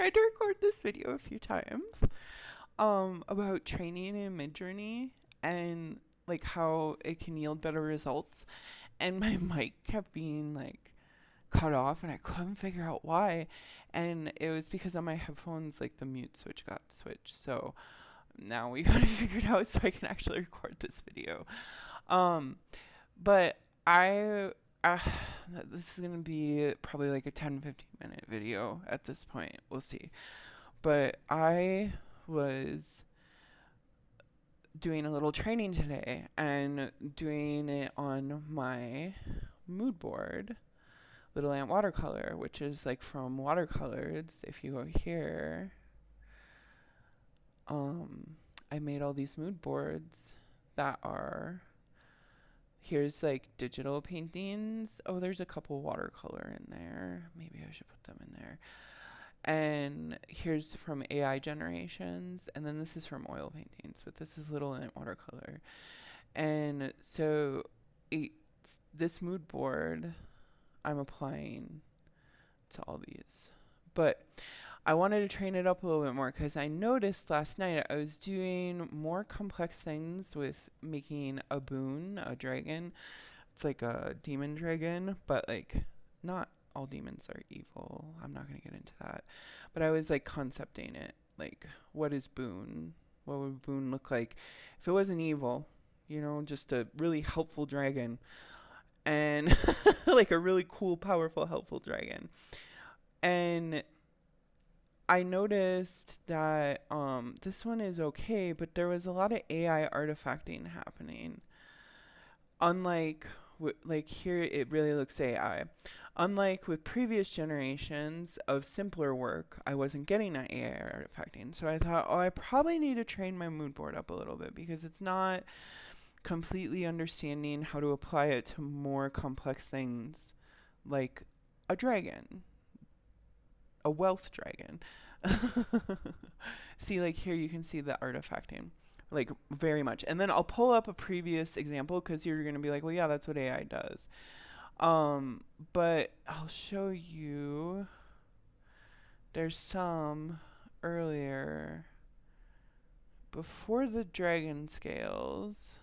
tried to record this video a few times about training in Midjourney and like how it can yield better results. And my mic kept being like cut off and I couldn't figure out why. And it was because on my headphones, like the mute switch got switched. So now we got to figure it out so I can actually record this video. But uh, this is going to be probably like a 10-15 minute video at this point. We'll see. But I was doing a little training today and doing it on my mood board, Little Ant Watercolor, which is like from Watercolors. If you go here, I made all these mood boards that are, here's like digital paintings. Oh, there's a couple watercolor in there. Maybe I should put them in there. And here's from AI generations, and then this is from oil paintings, but this is Little Ant Watercolor. And so this mood board I'm applying to all these. But I wanted to train it up a little bit more because I noticed last night I was doing more complex things with making a boon, a dragon. It's like a demon dragon, but like not all demons are evil. I'm not going to get into that. But I was like concepting it. Like, what is boon? What would boon look like if it wasn't evil? You know, just a really helpful dragon. And like a really cool, powerful, helpful dragon. And I noticed that this one is okay, but there was a lot of AI artifacting happening. Unlike, like here, it really looks AI. Unlike with previous generations of simpler work, I wasn't getting that AI artifacting. So I thought, oh, I probably need to train my mood board up a little bit because it's not completely understanding how to apply it to more complex things like a dragon, a wealth dragon. See, like here you can see the artifacting, like very much. And then I'll pull up a previous example because you're going to be like, well, yeah, that's what AI does. But I'll show you. There's some earlier before the dragon scales.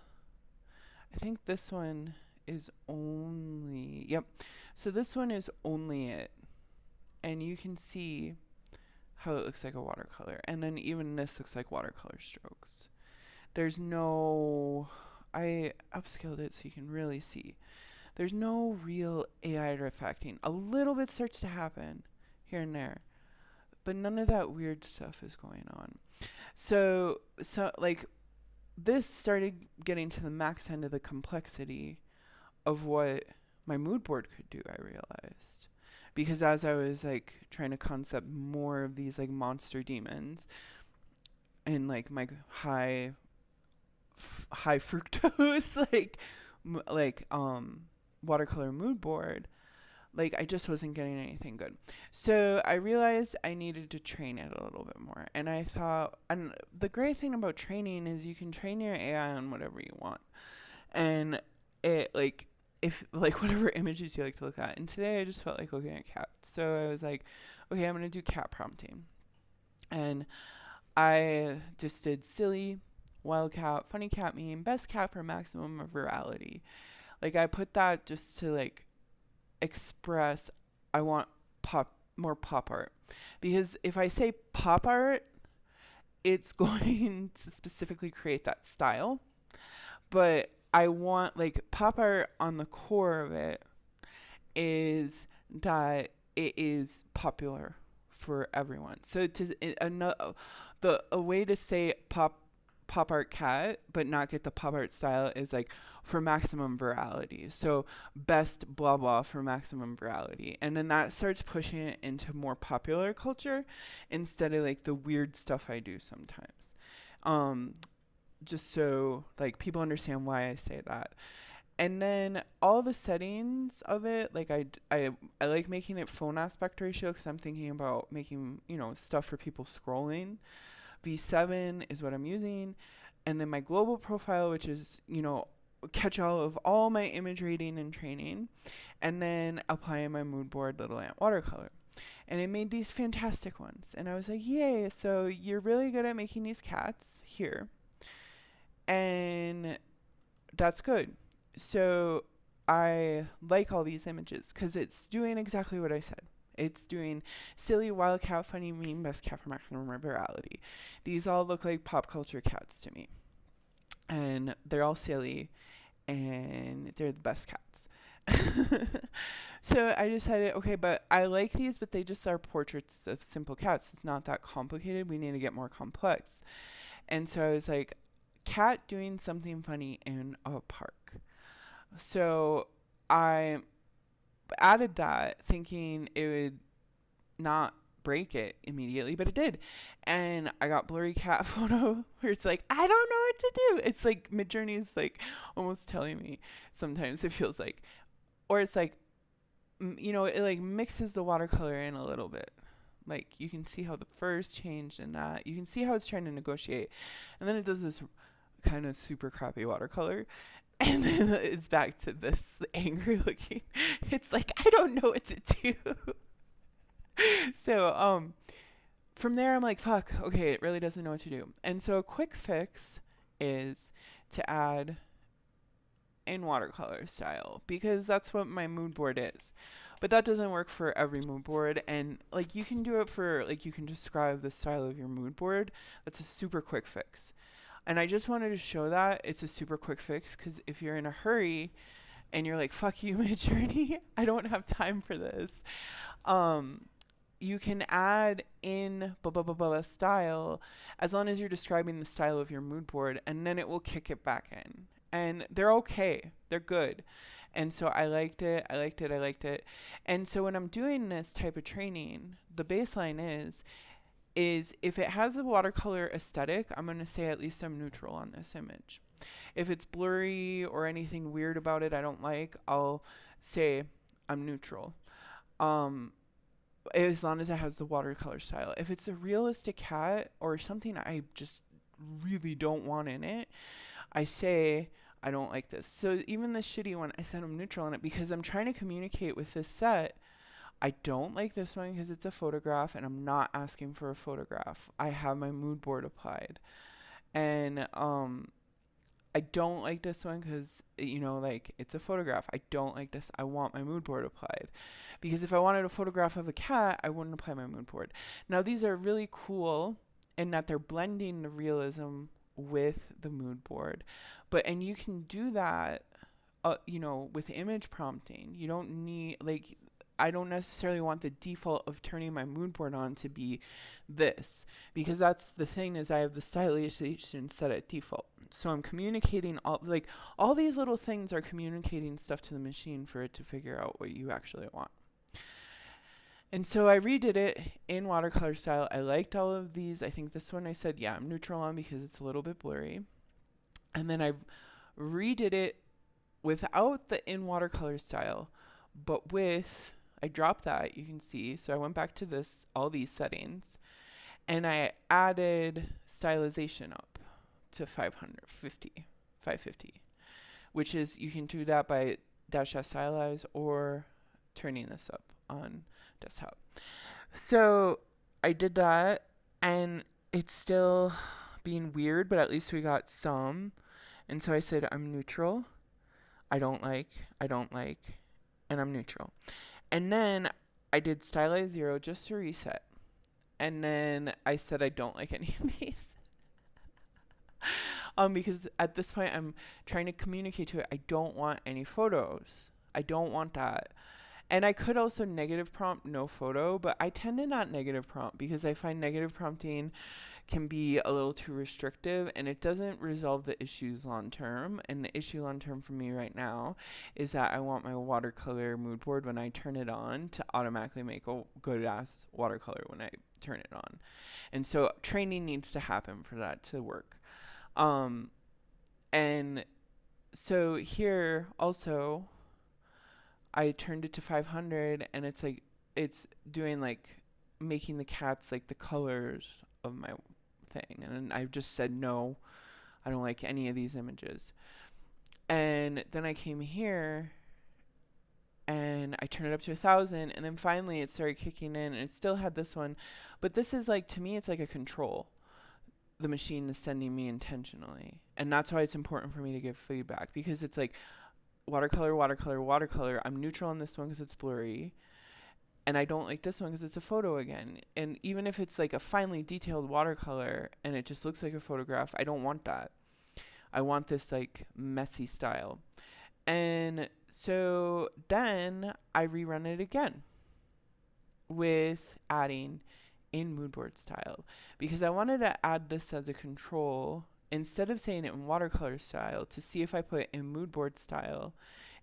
I think this one is only, yep. So this one is only it. And you can see how it looks like a watercolor. And then even this looks like watercolor strokes. There's no, I upscaled it so you can really see. There's no real AI refacting. A little bit starts to happen here and there, but none of that weird stuff is going on. So like this started getting to the max end of the complexity of what my mood board could do, I realized. Because as I was like trying to concept more of these like monster demons and like my high fructose like watercolor mood board, like I just wasn't getting anything good. So I realized I needed to train it a little bit more. And I thought, and the great thing about training is you can train your AI on whatever you want. And it like, if like whatever images you like to look at. And today I just felt like looking at cats. So I was like, okay, I'm going to do cat prompting. And I just did silly, wild cat, funny cat meme, best cat for maximum virality. Like I put that just to like express I want more pop art. Because if I say pop art, it's going to specifically create that style. But I want like pop art on the core of it is that it is popular for everyone. So a way to say pop art cat but not get the pop art style is like for maximum virality. So best blah blah for maximum virality. And then that starts pushing it into more popular culture instead of like the weird stuff I do sometimes. Just so like people understand why I say that. And then all the settings of it, like I like making it phone aspect ratio because I'm thinking about making, stuff for people scrolling. V7 is what I'm using. And then my global profile, which is, catch all of all my image rating and training. And then applying my mood board Little Ant Watercolor. and it made these fantastic ones. And I was like, yay, so you're really good at making these cats here. And that's good. So I like all these images because it's doing exactly what I said. It's doing silly, wild cat, funny, meme, best cat from action, virality. These all look like pop culture cats to me. And they're all silly, and they're the best cats. So I decided, okay, but I like these, but they just are portraits of simple cats. It's not that complicated. We need to get more complex. And so I was like, cat doing something funny in a park. So I added that thinking it would not break it immediately, but it did. And I got blurry cat photo where it's like, I don't know what to do. It's like Midjourney is like almost telling me sometimes, it feels like, or it's like, it like mixes the watercolor in a little bit. Like you can see how the furs changed and that. You can see how it's trying to negotiate. And then it does this kind of super crappy watercolor. And then it's back to this angry looking. It's like, I don't know what to do. So from there I'm like, fuck, okay, it really doesn't know what to do. And so a quick fix is to add in watercolor style, because that's what my mood board is. But that doesn't work for every mood board, and like you can do it for, like, you can describe the style of your mood board. That's a super quick fix. And I just wanted to show that it's a super quick fix, because if you're in a hurry and you're like, fuck you, Midjourney, I don't have time for this, you can add in blah blah blah blah style as long as you're describing the style of your mood board, and then it will kick it back in. And they're okay. They're good. And so I liked it. And so when I'm doing this type of training, the baseline is if it has a watercolor aesthetic, I'm going to say at least I'm neutral on this image. If it's blurry or anything weird about it I don't like, I'll say I'm neutral. As long as it has the watercolor style. If it's a realistic cat or something I just really don't want in it, I say I don't like this. So even the shitty one, I said I'm neutral on it because I'm trying to communicate with this set. I don't like this one because it's a photograph and I'm not asking for a photograph. I have my mood board applied. And I don't like this one because, like, it's a photograph. I don't like this. I want my mood board applied. Because if I wanted a photograph of a cat, I wouldn't apply my mood board. Now, these are really cool in that they're blending the realism with the mood board. And you can do that, with image prompting. You don't need, like, I don't necessarily want the default of turning my mood board on to be this, because that's the thing, is I have the stylization set at default. So I'm communicating all these little things are communicating stuff to the machine for it to figure out what you actually want. And so I redid it in watercolor style. I liked all of these. I think this one I said, yeah, I'm neutral on because it's a little bit blurry. And then I redid it without the in watercolor style, but I dropped that, you can see. So I went back to all these settings, and I added stylization up to 550, which is, you can do that by dash S stylize or turning this up on desktop. So I did that, and it's still being weird, but at least we got some. And so I said I'm neutral, I don't like, and I'm neutral. And then I did stylize 0 just to reset. And then I said I don't like any of these. Because at this point I'm trying to communicate to it, I don't want any photos. I don't want that. And I could also negative prompt no photo, but I tend to not negative prompt because I find negative prompting can be a little too restrictive, and it doesn't resolve the issues long term. And the issue long term for me right now is that I want my watercolor mood board, when I turn it on, to automatically make a good ass watercolor when I turn it on. And so training needs to happen for that to work. And so here also I turned it to 500, and it's like, it's doing like making the cats like the colors of my thing. And I just said, no, I don't like any of these images. And then I came here and I turned it up to 1,000, and then finally it started kicking in, and it still had this one. But this is like, to me, it's like a control the machine is sending me intentionally. And that's why it's important for me to give feedback, because it's like watercolor, watercolor, watercolor. I'm neutral on this one because it's blurry. And I don't like this one because it's a photo again. And even if it's like a finely detailed watercolor and it just looks like a photograph, I don't want that. I want this like messy style. And so then I rerun it again with adding in moodboard style, because I wanted to add this as a control instead of saying it in watercolor style, to see if I put in moodboard style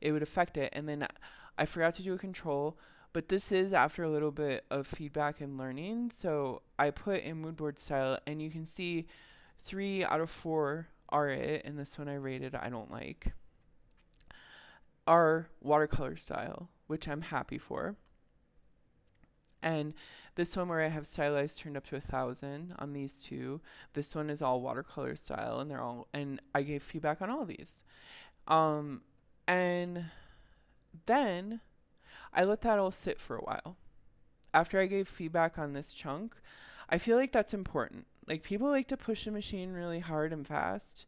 it would affect it. And then I forgot to do a control, but this is after a little bit of feedback and learning. So I put in moodboard style, and you can see 3 out of 4 are it, and this one I rated I don't like, are watercolor style, which I'm happy for. And this one where I have stylized turned up to 1,000 on these two, this one is all watercolor style, and and I gave feedback on all these. And then I let that all sit for a while. After I gave feedback on this chunk, I feel like that's important. Like, people like to push the machine really hard and fast.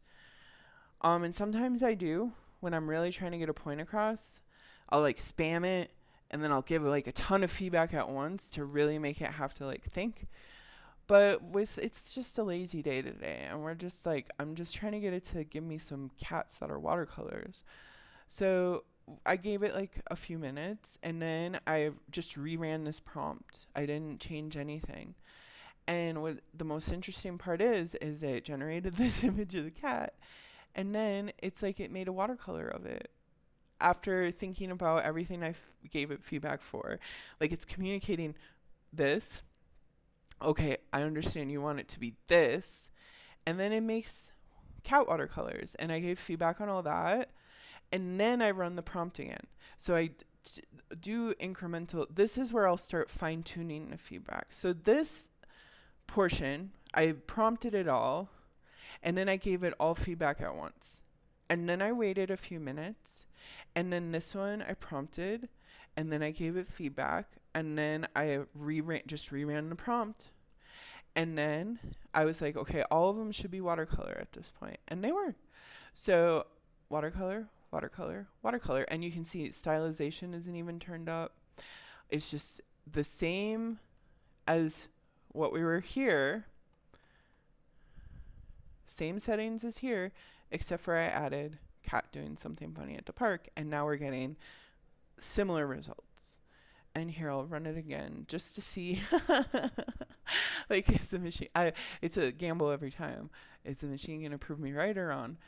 And sometimes I do when I'm really trying to get a point across. I'll like spam it, and then I'll give like a ton of feedback at once to really make it have to like think. But it's just a lazy day today, and we're just like, I'm just trying to get it to give me some cats that are watercolors. So I gave it like a few minutes, and then I just reran this prompt. I didn't change anything. And what the most interesting part is it generated this image of the cat, and then it's like it made a watercolor of it. After thinking about everything I gave it feedback for, like, it's communicating this. Okay, I understand you want it to be this. And then it makes cat watercolors. And I gave feedback on all that. And then I run the prompt again. So I do incremental. This is where I'll start fine tuning the feedback. So this portion, I prompted it all. And then I gave it all feedback at once. And then I waited a few minutes. And then this one I prompted, and then I gave it feedback, and then I reran the prompt. And then I was like, okay, all of them should be watercolor at this point. And they were. So watercolor, watercolor, watercolor. And you can see stylization isn't even turned up. It's just the same as what we were here. Same settings as here, except for I added cat doing something funny at the park, and now we're getting similar results. And here, I'll run it again just to see. Like, is the machine, it's a gamble every time. Is the machine gonna prove me right or wrong?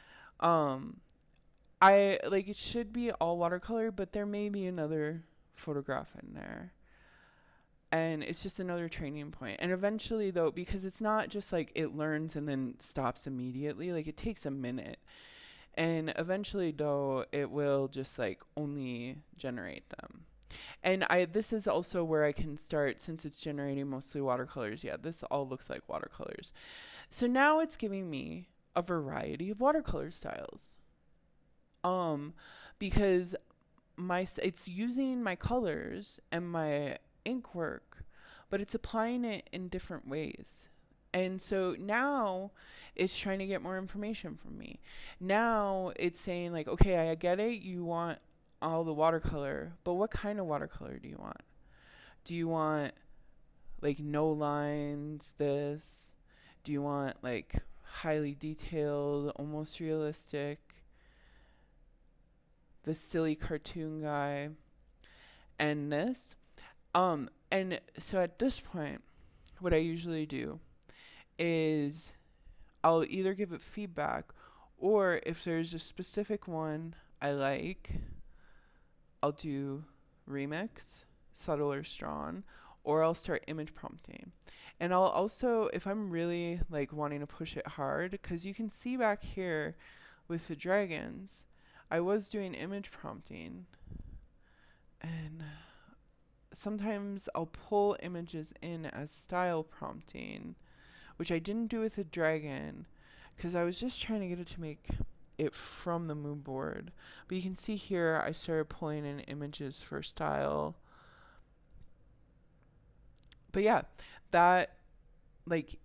I like, it should be all watercolor, but there may be another photograph in there. And it's just another training point. And eventually, though, because it's not just like it learns and then stops immediately, like, it takes a minute. And eventually, though, it will just like only generate them. And this is also where I can start, since it's generating mostly watercolors. Yeah, this all looks like watercolors. So now it's giving me a variety of watercolor styles. Because it's using my colors and my ink work, but it's applying it in different ways. And so now it's trying to get more information from me. Now it's saying like, okay, I get it. You want all the watercolor, but what kind of watercolor do you want? Do you want like no lines, this? Do you want like highly detailed, almost realistic, this silly cartoon guy, and this? And so at this point, what I usually do is I'll either give it feedback, or if there's a specific one I like, I'll do remix, subtle or strong, or I'll start image prompting. And I'll also, if I'm really like wanting to push it hard, because you can see back here with the dragons, I was doing image prompting, and sometimes I'll pull images in as style prompting, which I didn't do with the dragon, because I was just trying to get it to make it from the mood board. But you can see here I started pulling in images for style. But yeah, that like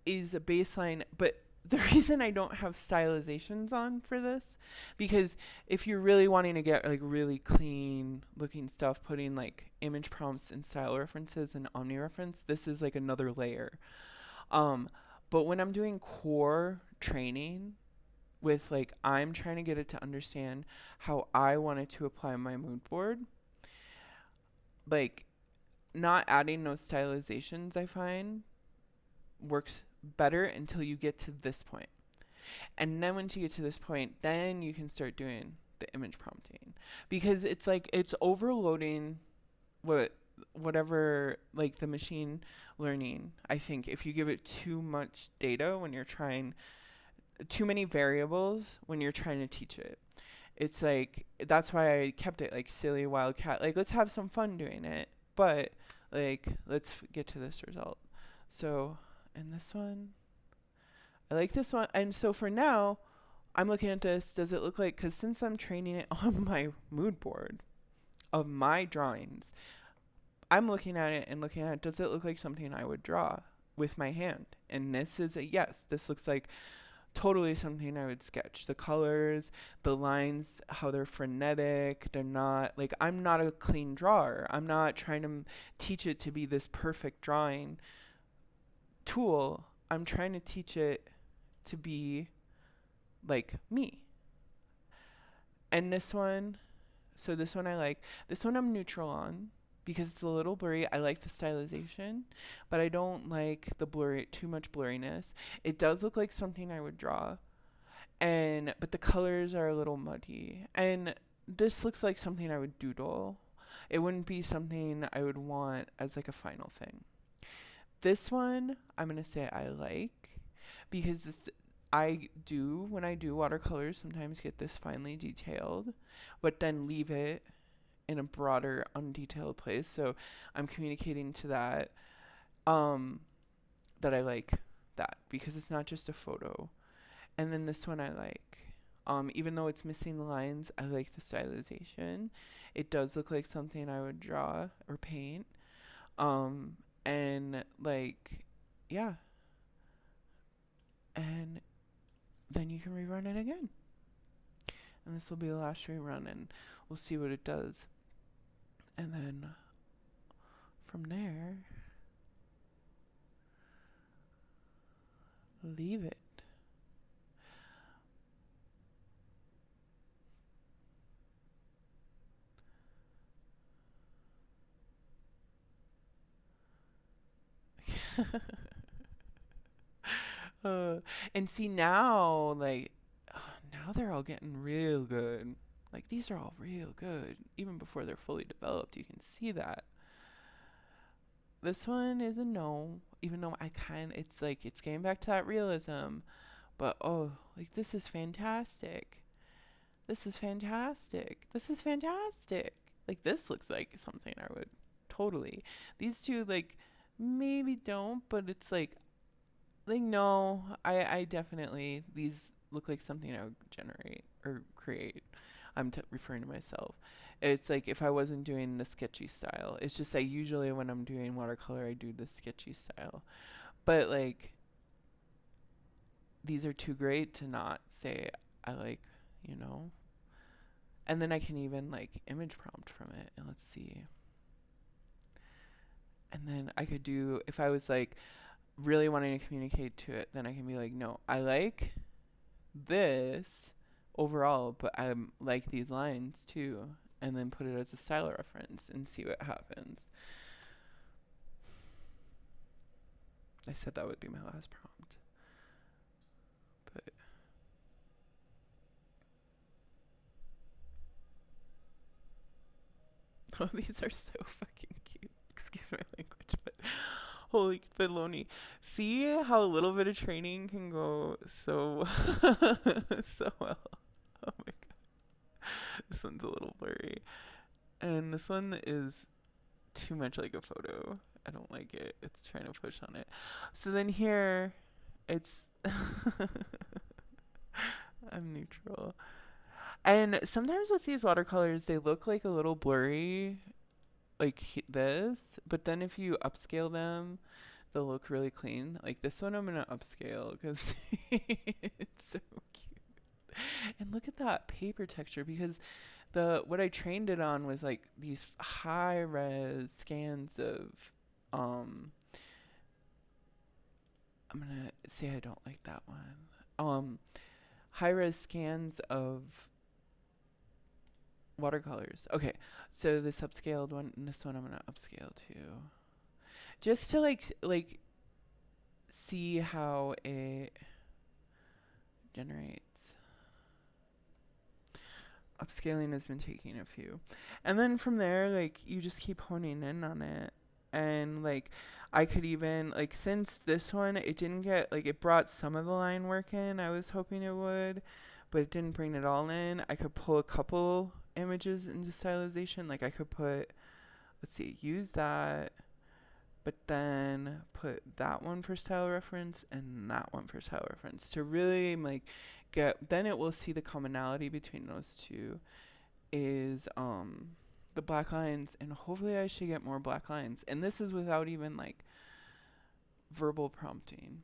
is a baseline. But the reason I don't have stylizations on for this, because if you're really wanting to get like really clean looking stuff, putting like image prompts and style references and omni reference, this is like another layer. Um, but when I'm doing core training with like I'm trying to get it to understand how I want it to apply my mood board, like not adding those stylizations I find works better until you get to this point. And then once you get to this point, then you can start doing the image prompting, because it's like it's overloading whatever like the machine learning. I think if you give it too much data when you're trying, too many variables when you're trying to teach it, it's like that's why I kept it like silly wildcat, like let's have some fun doing it, but like let's get to this result. So and this one, I like this one. And so for now, I'm looking at this. Does it look like, because since I'm training it on my mood board of my drawings, I'm looking at it and looking at it. Does it look like something I would draw with my hand? And this is a yes. This looks like totally something I would sketch. The colors, the lines, how they're frenetic. They're not, like, I'm not a clean drawer. I'm not trying to teach it to be this perfect drawing tool. I'm trying to teach it to be like me. And this one, so this one I like. This one I'm neutral on because it's a little blurry. I like the stylization, but I don't like the too much blurriness. It does look like something I would draw, but the colors are a little muddy. And this looks like something I would doodle. It wouldn't be something I would want as like a final thing. This one, I'm going to say I like, because when I do watercolors, sometimes get this finely detailed, but then leave it in a broader, undetailed place. So I'm communicating to that, that I like that, because it's not just a photo. And then this one I like. Even though it's missing the lines, I like the stylization. It does look like something I would draw or paint. And like, yeah. And then you can rerun it again. And this will be the last rerun, and we'll see what it does. And then from there, leave it. And see now, like, now they're all getting real good. Like, these are all real good. Even before they're fully developed, you can see that. This one is a no, even though it's like, it's getting back to that realism. But, oh, like, this is fantastic. This is fantastic. This is fantastic. Like, this looks like something I would totally. These two, like, maybe don't, but it's like no, I definitely, these look like something I would generate or create. I'm referring to myself. It's like if I wasn't doing the sketchy style. It's just like usually when I'm doing watercolor, I do the sketchy style. But like, these are too great to not say I like, you know. And then I can even like image prompt from it. And let's see. And then I could do, if I was like really wanting to communicate to it, then I can be like, no, I like this overall, but I like these lines too. And then put it as a style reference and see what happens. I said that would be my last prompt. But oh, these are so fucking cute. Excuse my language, but holy baloney. See how a little bit of training can go so so well. Oh my god. This one's a little blurry. And this one is too much like a photo. I don't like it. It's trying to push on it. So then here it's I'm neutral. And sometimes with these watercolors, they look like a little blurry, like this. But then if you upscale them, they'll look really clean. Like this one, I'm gonna upscale because it's so cute. And look at that paper texture, because the what I trained it on was like these high res scans of um. I'm gonna say I don't like that one. High res scans of watercolors. Okay, so this upscaled one, and this one I'm gonna upscale too, just to like see how it generates. Upscaling has been taking a few, and then from there, like you just keep honing in on it, and like I could even like, since this one it didn't get, like, it brought some of the line work in, I was hoping it would, but it didn't bring it all in. I could pull a couple images into stylization. Like I could put, let's see, use that, but then put that one for style reference and that one for style reference to really like get, then it will see the commonality between those two is the black lines, and hopefully I should get more black lines. And this is without even like verbal prompting,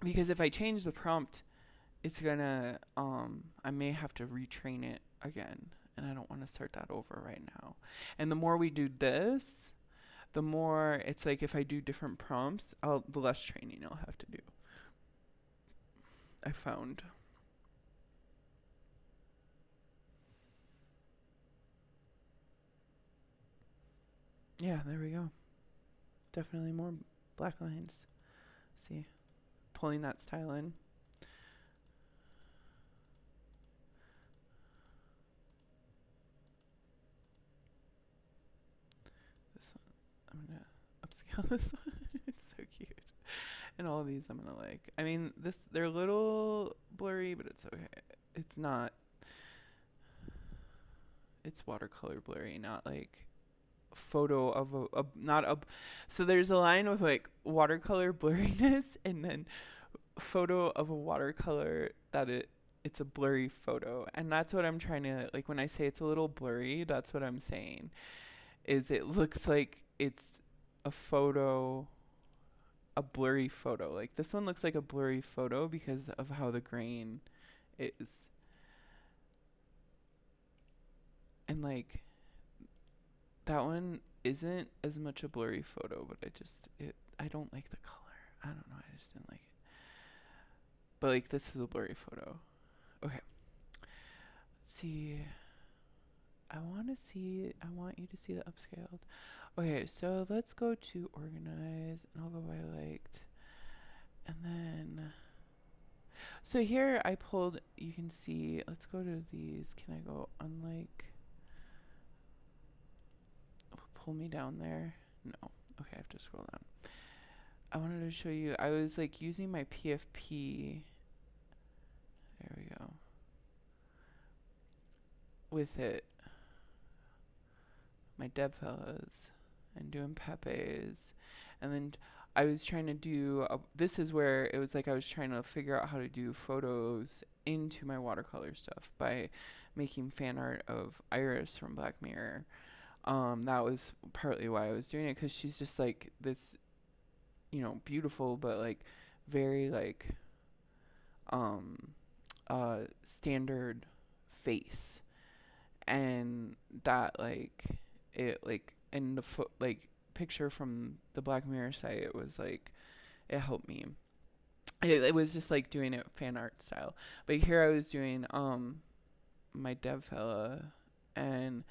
because if I change the prompt, it's gonna I may have to retrain it again, and I don't want to start that over right now. And the more we do this, the more it's like if I do different prompts, the less training I'll have to do, I found. Yeah, there we go. Definitely more black lines. See, pulling that style in. This one, I'm gonna upscale this one. It's so cute. And all of these I'm gonna like. I mean, they're a little blurry, but it's okay. It's not. It's watercolor blurry, not like photo of a not a. So there's a line with like watercolor blurriness, and then photo of a watercolor that it's a blurry photo. And that's what I'm trying to, like, when I say it's a little blurry, that's what I'm saying is it looks like it's a photo, a blurry photo. Like this one looks like a blurry photo because of how the grain is. And like that one isn't as much a blurry photo, but I don't like the color. I don't know, I just didn't like it. But like this is a blurry photo. Okay. Let's see. I want you to see the upscaled. Okay, so let's go to organize, and I'll go by liked. And then, so here I pulled, you can see, let's go to these. Can I go unlike? Pull me down there. No. Okay, I have to scroll down. I wanted to show you, I was like using my PFP. There we go. With it. My dev fellas and doing Pepe's, and then I was trying to do this is where it was like I was trying to figure out how to do photos into my watercolor stuff by making fan art of Iris from Black Mirror. That was partly why I was doing it, because she's just like this, beautiful but like very like standard face, and that like it like in the picture from the Black Mirror site, it was like it helped me. It was just like doing it fan art style, but here I was doing my dev fella and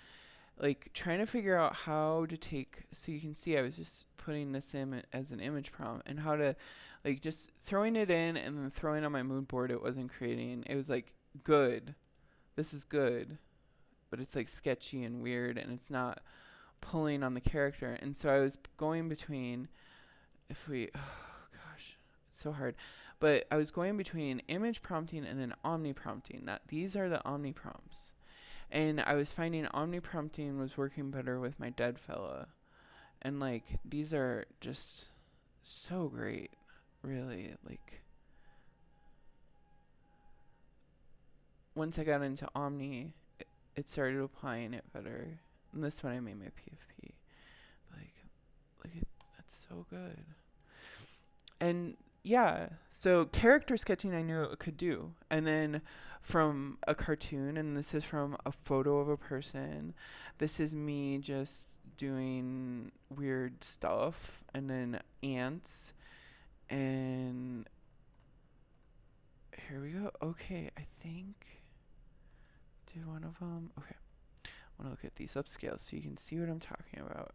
like trying to figure out how to take, so you can see I was just putting this in as an image prompt, and how to like just throwing it in and then throwing on my mood board. It wasn't creating, it was like good, this is good, but it's like sketchy and weird, and it's not pulling on the character. And so I was going between, oh gosh, it's so hard, but I was going between image prompting and then omni prompting. That these are the omni prompts, and I was finding omni prompting was working better with my dead fella, and like these are just so great, really. Like once I got into Omni, it started applying it better. And this one I made my PFP. Like, that's so good. And yeah, so character sketching I knew it could do. And then from a cartoon, and this is from a photo of a person. This is me just doing weird stuff, and then ants, and here we go. Okay, I think do one of them. Okay, I want to look at these upscales so you can see what I'm talking about.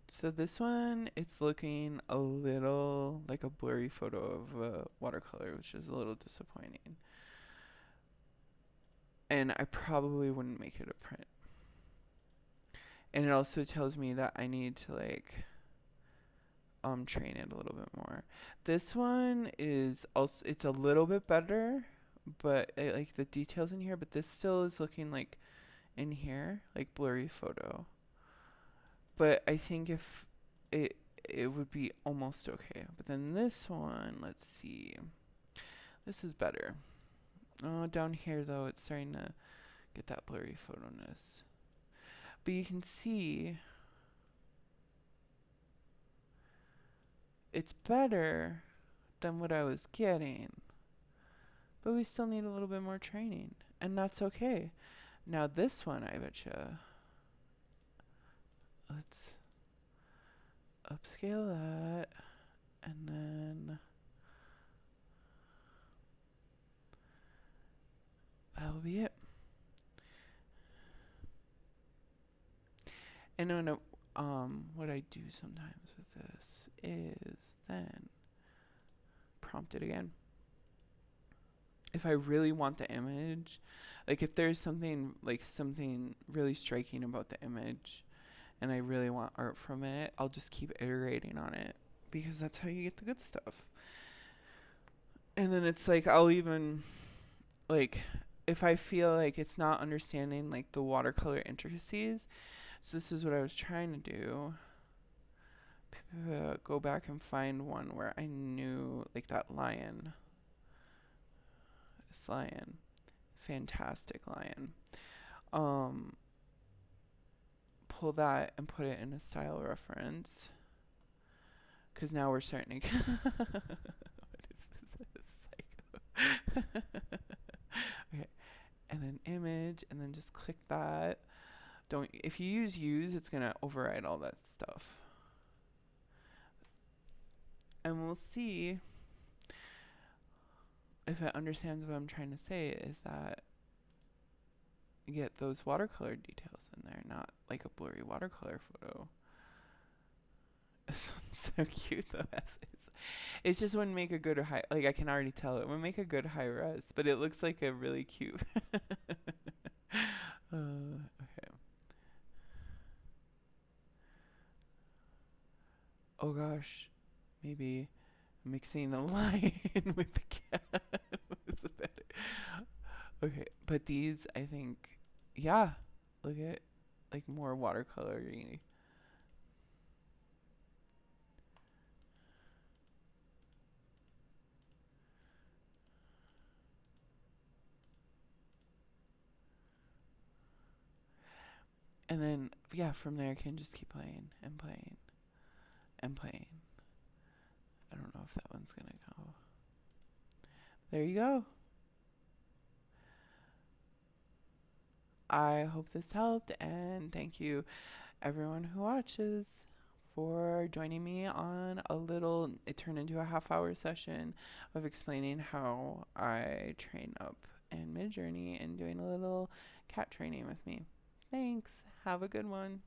So this one, it's looking a little like a blurry photo of a watercolor, which is a little disappointing. And I probably wouldn't make it a print. And it also tells me that I need to like train it a little bit more. This one is also, it's a little bit better, but like the details in here, but this still is looking like in here, like blurry photo. But I think if it would be almost okay. But then this one, let's see. This is better. Oh, down here though, it's starting to get that blurry photoness. But you can see it's better than what I was getting. But we still need a little bit more training, and that's okay. Now this one, I betcha. Let's upscale that, and then that'll be it. And then what I do sometimes with this is then prompt it again. If I really want the image, like if there's something really striking about the image and I really want art from it, I'll just keep iterating on it, because that's how you get the good stuff. And then it's like, I'll even, like, if I feel like it's not understanding like the watercolor intricacies, so this is what I was trying to do. Go back and find one where I knew, like, that lion. This lion. Fantastic lion. Pull that and put it in a style reference. Because now we're starting to what is this? Psycho. Okay. And then image, and then just click that. If you use, it's going to override all that stuff. And we'll see if it understands what I'm trying to say, is that you get those watercolor details in there, not like a blurry watercolor photo. This one's so cute though. It's just wouldn't make a good high, like I can already tell it would make a good high res, but it looks like a really cute. Okay. Oh gosh, maybe mixing a lion with the cat was better. Okay, but these, I think, yeah, look at like more watercolory. And then, yeah, from there I can just keep playing and playing and playing. I don't know if that one's gonna go. There you go. I hope this helped, and thank you everyone who watches for joining me on it turned into a half-hour session of explaining how I train up in Midjourney and doing a little cat training with me. Thanks. Have a good one.